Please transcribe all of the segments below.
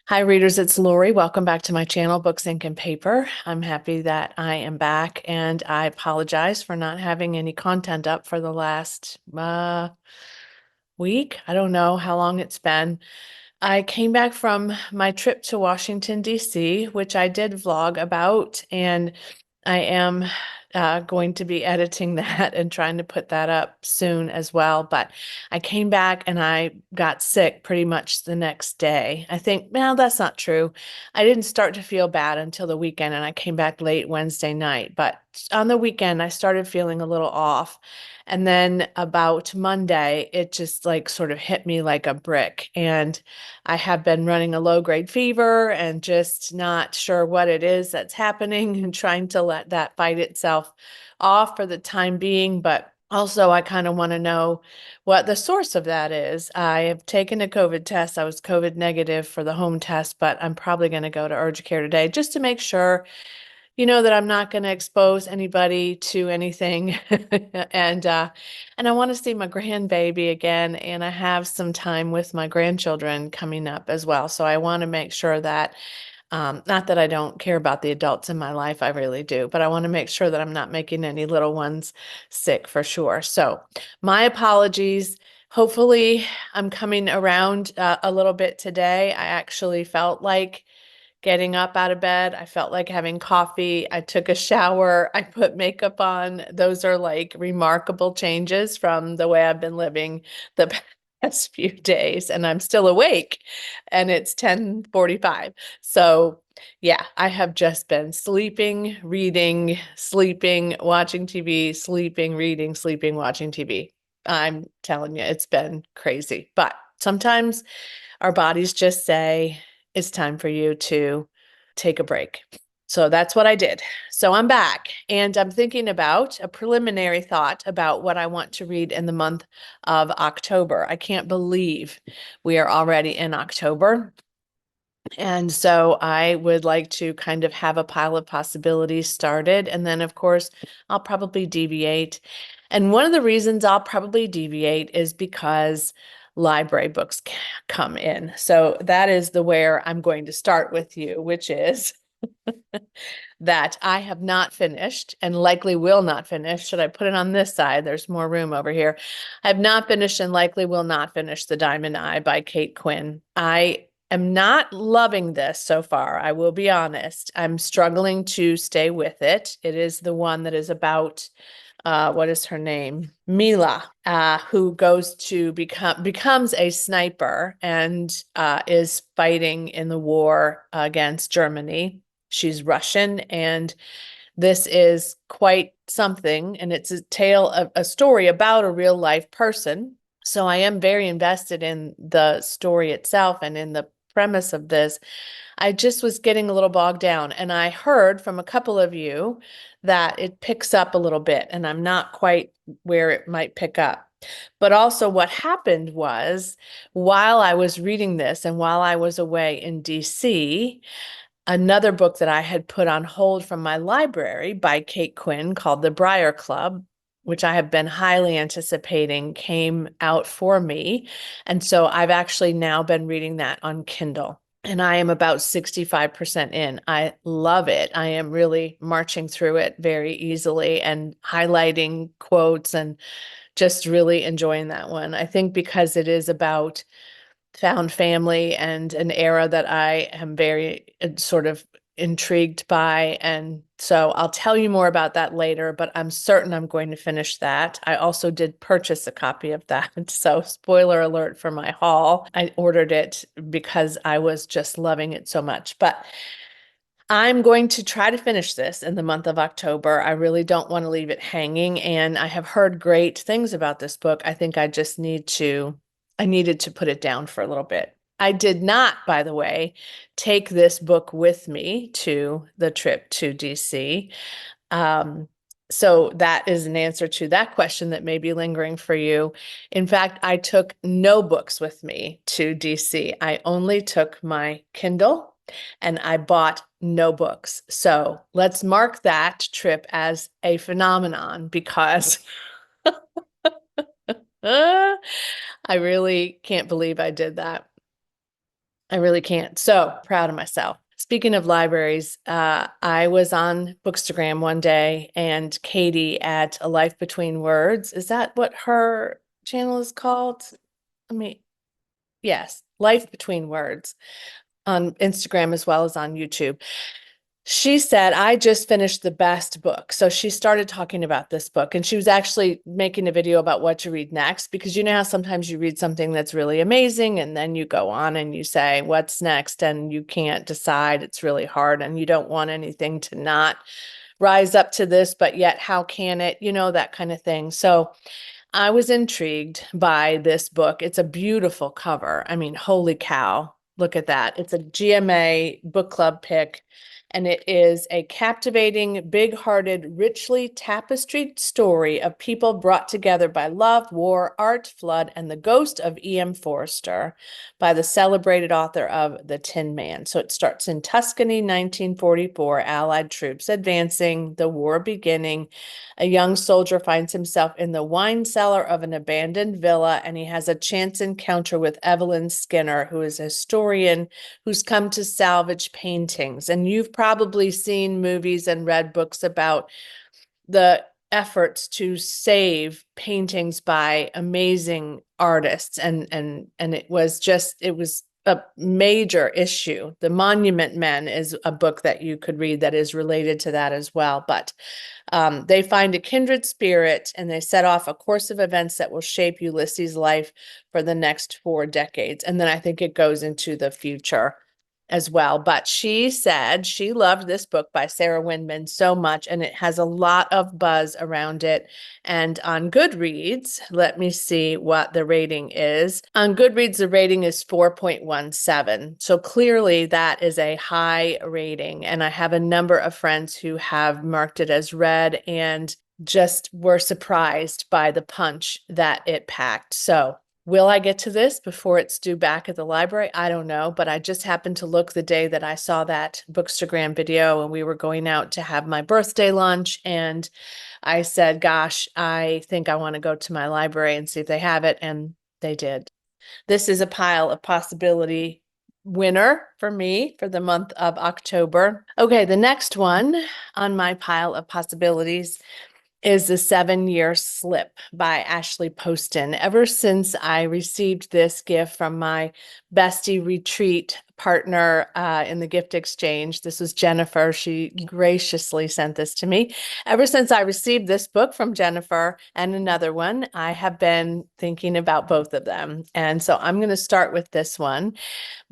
Hi, readers. It's Lori. Welcome back to my channel, Books, Ink, and Paper. I'm happy that I am back, and I apologize for not having any content up for the last week. I don't know how long it's been. I came back from my trip to Washington, D.C., which I did vlog about, and I am going to be editing that and trying to put that up soon as well. But I came back and I got sick pretty much the next day. I think, well, that's not true. I didn't start to feel bad until the weekend, and I came back late Wednesday night. But on the weekend, I started feeling a little off. And then about Monday, it just like sort of hit me like a brick. And I have been running a low-grade fever and just not sure what it is that's happening and trying to let that fight itself off for the time being. But also, I kind of want to know what the source of that is. I have taken a COVID test. I was COVID negative for the home test, but I'm probably going to go to urgent care today just to make sure that I'm not going to expose anybody to anything. And I want to see my grandbaby again, and I have some time with my grandchildren coming up as well. So I want to make sure that, not that I don't care about the adults in my life, I really do, but I want to make sure that I'm not making any little ones sick for sure. So my apologies. Hopefully, I'm coming around a little bit today. I actually felt like getting up out of bed. I felt like having coffee. I took a shower. I put makeup on. Those are like remarkable changes from the way I've been living the past few days. And I'm still awake, and it's 10:45. So yeah, I have just been sleeping, reading, sleeping, watching TV, sleeping, reading, sleeping, watching TV. I'm telling you, it's been crazy. But sometimes our bodies just say, it's time for you to take a break. So that's what I did. So I'm back, and I'm thinking about a preliminary thought about what I want to read in the month of October. I can't believe we are already in October. And so I would like to kind of have a pile of possibilities started. And then, of course, I'll probably deviate. And one of the reasons I'll probably deviate is because library books come in. So that is the where I'm going to start with you, which is that I have not finished and likely will not finish. Should I put it on this side? There's more room over here. I have not finished and likely will not finish The Diamond Eye by Kate Quinn. I am not loving this so far. I will be honest. I'm struggling to stay with it. It is the one that is about what is her name? Mila, who becomes a sniper and is fighting in the war against Germany. She's Russian, and this is quite something, and it's a tale of a story about a real life person. So I am very invested in the story itself and in the premise of this. I just was getting a little bogged down, and I heard from a couple of you that it picks up a little bit, and I'm not quite where it might pick up. But also, what happened was while I was reading this and while I was away in DC, another book that I had put on hold from my library by Kate Quinn called The Briar Club, which I have been highly anticipating, came out for me. And so I've actually now been reading that on Kindle. And I am about 65% in. I love it. I am really marching through it very easily and highlighting quotes and just really enjoying that one. I think because it is about found family and an era that I am very sort of intrigued by. And so I'll tell you more about that later, but I'm certain I'm going to finish that. I also did purchase a copy of that. So spoiler alert for my haul. I ordered it because I was just loving it so much. But I'm going to try to finish this in the month of October. I really don't want to leave it hanging, and I have heard great things about this book. I think I needed to put it down for a little bit. I did not, by the way, take this book with me to the trip to DC. Um, so that is an answer to that question that may be lingering for you. In fact, I took no books with me to DC. I only took my Kindle, and I bought no books. So let's mark that trip as a phenomenon because I really can't believe I did that. I really can't. So proud of myself. Speaking of libraries, I was on Bookstagram one day and Katie at A Life Between Words. Is that what her channel is called? I mean, yes, Life Between Words on Instagram as well as on YouTube. She said, I just finished the best book. So she started talking about this book and she was actually making a video about what to read next because you know how sometimes you read something that's really amazing and then you go on and you say, what's next? And you can't decide. It's really hard and you don't want anything to not rise up to this, but yet how can it? You know, that kind of thing. So I was intrigued by this book. It's a beautiful cover. I mean, holy cow. Look at that. It's a GMA book club pick, and it is a captivating, big-hearted, richly tapestried story of people brought together by love, war, art, flood, and the ghost of E.M. Forster by the celebrated author of The Tin Man. So it starts in Tuscany, 1944, Allied troops advancing, the war beginning. A young soldier finds himself in the wine cellar of an abandoned villa, and he has a chance encounter with Evelyn Skinner, who is a historian who's come to salvage paintings. And you've probably seen movies and read books about the efforts to save paintings by amazing artists, and it was a major issue. The Monument Men is a book that you could read that is related to that as well. But they find a kindred spirit and they set off a course of events that will shape Ulysses' life for the next 4 decades. And then I think it goes into the future as well. But she said she loved this book by Sarah Winman so much, and it has a lot of buzz around it. And on Goodreads, let me see what the rating is. On Goodreads, the rating is 4.17. So clearly that is a high rating. And I have a number of friends who have marked it as read and just were surprised by the punch that it packed. So will I get to this before it's due back at the library? I don't know, but I just happened to look the day that I saw that Bookstagram video and we were going out to have my birthday lunch. And I said, gosh, I think I want to go to my library and see if they have it. And they did. This is a pile of possibility winner for me for the month of October. Okay, the next one on my pile of possibilities is The 7-Year Slip by Ashley Poston. Ever since I received this gift from my bestie retreat partner in the gift exchange, this was Jennifer. She graciously sent this to me. Ever since I received this book from Jennifer and another one, I have been thinking about both of them. And so I'm going to start with this one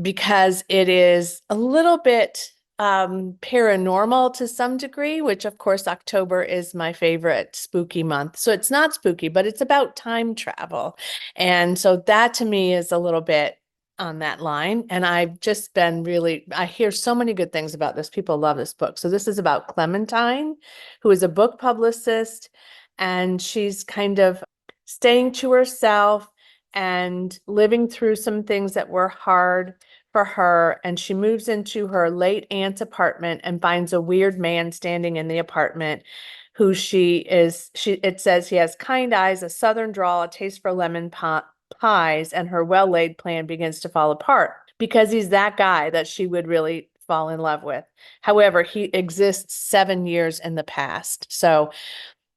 because it is a little bit paranormal to some degree, which of course October is my favorite spooky month. So it's not spooky, but it's about time travel. And so that to me is a little bit on that line. And I've just been really, I hear so many good things about this. People love this book. So this is about Clementine, who is a book publicist, and she's kind of staying to herself and living through some things that were hard for her, and she moves into her late aunt's apartment and finds a weird man standing in the apartment who it says he has kind eyes, a southern drawl, a taste for pies, and her well-laid plan begins to fall apart because he's that guy that she would really fall in love with. However, he exists 7 years in the past. So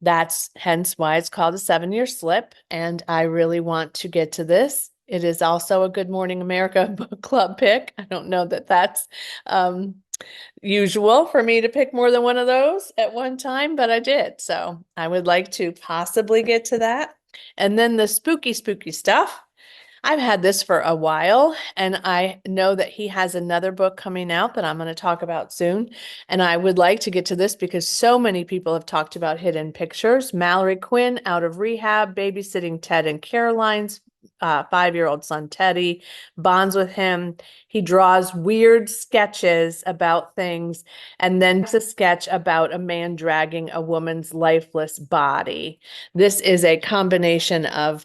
that's hence why it's called a 7-year slip. And I really want to get to this. It is also a Good Morning America book club pick. I don't know that that's usual for me to pick more than one of those at one time, but I did. So I would like to possibly get to that. And then the spooky, spooky stuff. I've had this for a while, and I know that he has another book coming out that I'm going to talk about soon. And I would like to get to this because so many people have talked about Hidden Pictures. Mallory Quinn, out of rehab, babysitting Ted and Caroline's 5-year-old son, Teddy, bonds with him. He draws weird sketches about things, and then a sketch about a man dragging a woman's lifeless body. This is a combination of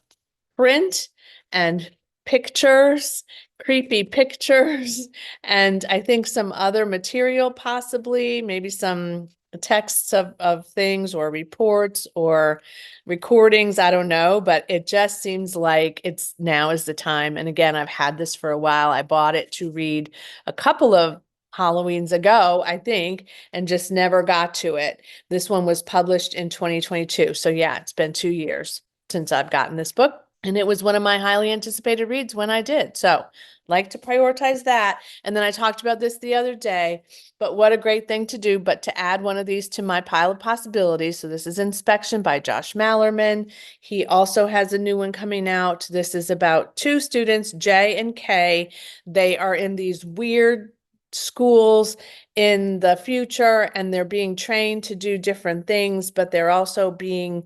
print and pictures, creepy pictures, and I think some other material, possibly, maybe some texts of things or reports or recordings. I don't know, but it just seems like it's now is the time. And again, I've had this for a while. I bought it to read a couple of Halloweens ago, I think, and just never got to it. This one was published in 2022. So yeah, it's been 2 years since I've gotten this book. And it was one of my highly anticipated reads when I did. So like to prioritize that. And then I talked about this the other day, but what a great thing to do, but to add one of these to my pile of possibilities. So this is Inspection by Josh Mallerman. He also has a new one coming out. This is about two students, J and K. They are in these weird schools in the future, and they're being trained to do different things, but they're also being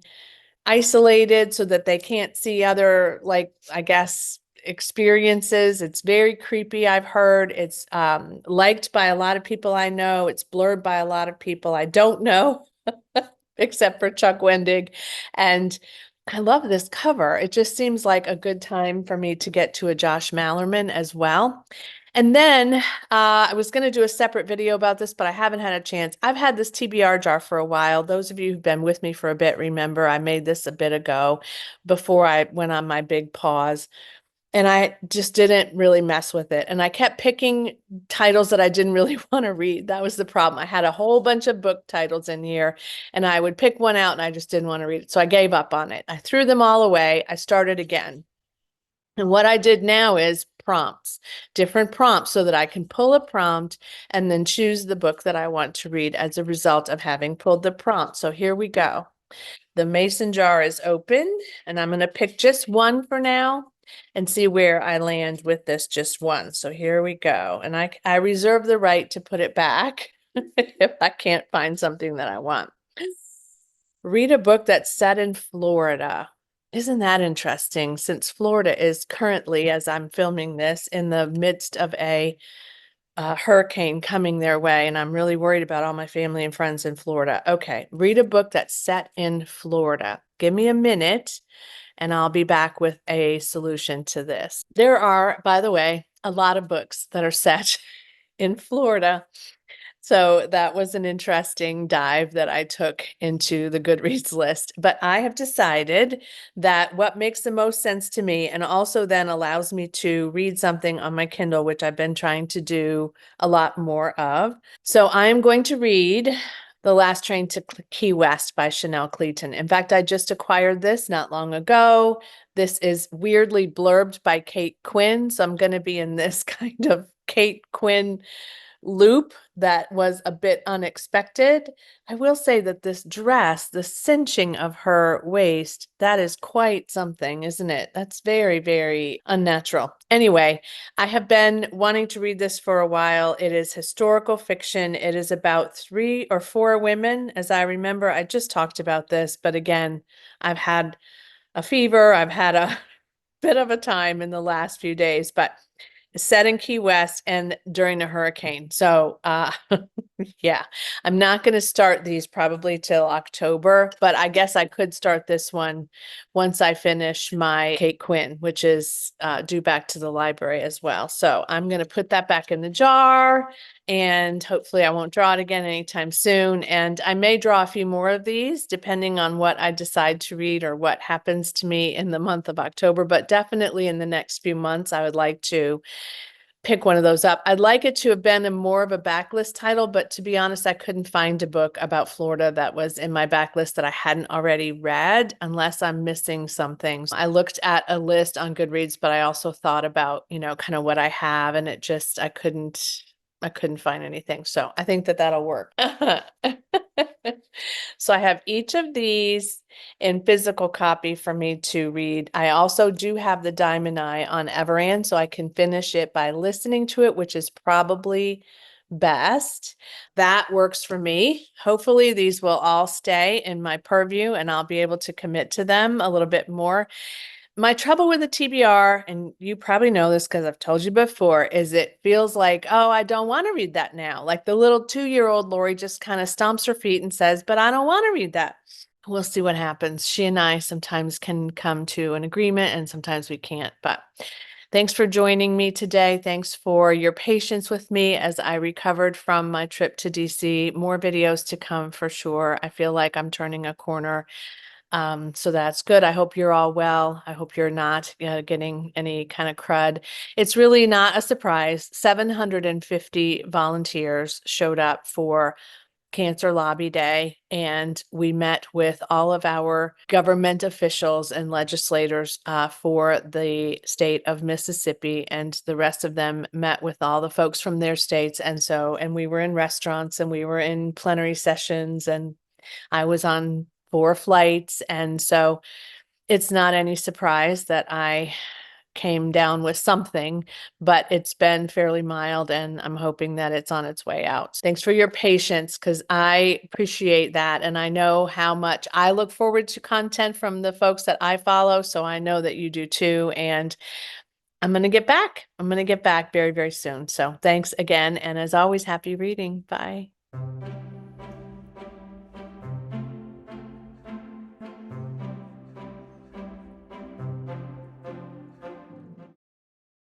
isolated so that they can't see other, like, I guess, experiences. It's very creepy, I've heard. It's liked by a lot of people I know. It's blurred by a lot of people I don't know, except for Chuck Wendig. And I love this cover. It just seems like a good time for me to get to a Josh Mallerman as well. And then I was going to do a separate video about this, but I haven't had a chance. I've had this TBR jar for a while. Those of you who've been with me for a bit remember I made this a bit ago before I went on my big pause. And I just didn't really mess with it. And I kept picking titles that I didn't really want to read. That was the problem. I had a whole bunch of book titles in here, and I would pick one out and I just didn't want to read it. So I gave up on it. I threw them all away. I started again. And what I did now is prompts, different prompts, so that I can pull a prompt and then choose the book that I want to read as a result of having pulled the prompt. So here we go. The mason jar is open, and I'm going to pick just one for now and see where I land with this just one. So here we go. And I reserve the right to put it back if I can't find something that I want. Read a book that's set in Florida. Isn't that interesting? Since Florida is currently, as I'm filming this, in the midst of a hurricane coming their way, and I'm really worried about all my family and friends in Florida. Okay, read a book that's set in Florida. Give me a minute, and I'll be back with a solution to this. There are, by the way, a lot of books that are set in Florida. So that was an interesting dive that I took into the Goodreads list. But I have decided that what makes the most sense to me, and also then allows me to read something on my Kindle, which I've been trying to do a lot more of. So I am going to read The Last Train to Key West by Chanel Cleeton. In fact, I just acquired this not long ago. This is weirdly blurbed by Kate Quinn. So I'm going to be in this kind of Kate Quinn loop that was a bit unexpected. I will say that this dress, the cinching of her waist, that is quite something, isn't it? That's very, very unnatural. Anyway, I have been wanting to read this for a while. It is historical fiction. It is about 3 or 4 women. As I remember, I just talked about this, but again, I've had a fever. I've had a bit of a time in the last few days, but set in Key West and during a hurricane. So, yeah, I'm not going to start these probably till October, but I guess I could start this one once I finish my Kate Quinn, which is due back to the library as well. So I'm going to put that back in the jar, and hopefully I won't draw it again anytime soon. And I may draw a few more of these depending on what I decide to read or what happens to me in the month of October, but definitely in the next few months, I would like to pick one of those up. I'd like it to have been more of a backlist title, but to be honest, I couldn't find a book about Florida that was in my backlist that I hadn't already read, unless I'm missing something. I looked at a list on Goodreads, but I also thought about, kind of what I have, and I couldn't find anything. So I think that that'll work. So I have each of these in physical copy for me to read. I also do have the Diamond Eye on Everand, so I can finish it by listening to it, which is probably best. That works for me. Hopefully these will all stay in my purview and I'll be able to commit to them a little bit more. My trouble with the TBR, and you probably know this because I've told you before, is it feels like, oh, I don't want to read that now. Like the little 2-year-old Lori just kind of stomps her feet and says, but I don't want to read that. We'll see what happens. She and I sometimes can come to an agreement and sometimes we can't. But Thanks for joining me today. Thanks for your patience with me as I recovered from my trip to DC. More videos to come for sure. I feel like I'm turning a corner. So that's good. I hope you're all well. I hope you're not getting any kind of crud. It's really not a surprise. 750 volunteers showed up for Cancer Lobby Day, and we met with all of our government officials and legislators for the state of Mississippi, and the rest of them met with all the folks from their states. And we were in restaurants and we were in plenary sessions, and I was on 4 flights. And so it's not any surprise that I came down with something, but it's been fairly mild and I'm hoping that it's on its way out. Thanks for your patience because I appreciate that. And I know how much I look forward to content from the folks that I follow. So I know that you do too. And I'm going to get back. I'm going to get back very, very soon. So thanks again. And as always, happy reading. Bye.